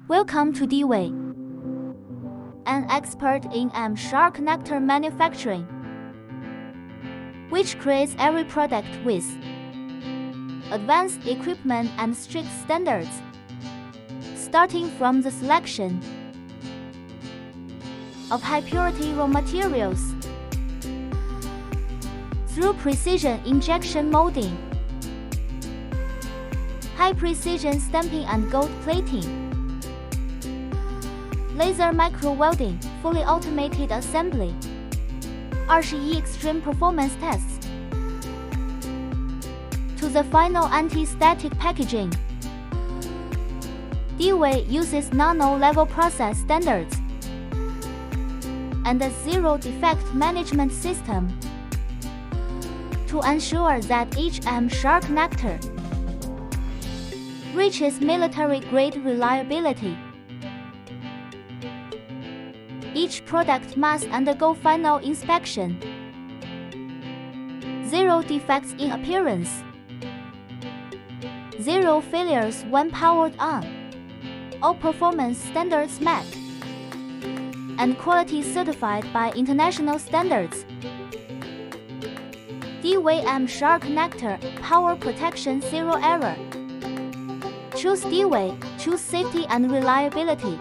Welcome to D-Way, an expert in M-Shark connector manufacturing, which creates every product with advanced equipment and strict standards, starting from the selection of high-purity raw materials through precision injection molding, high-precision stamping and gold plating, laser micro-welding, fully automated assembly, 20E extreme performance tests, to the final anti-static packaging. D-Way uses nano-level process standards and a zero-defect management system to ensure that each M-Shark connector reaches military-grade reliability. Each product must undergo final inspection. Zero defects in appearance. Zero failures when powered on. All performance standards met. And quality certified by international standards. D-Way M-Shark connector, power protection, zero error. Choose D-Way, choose safety and reliability.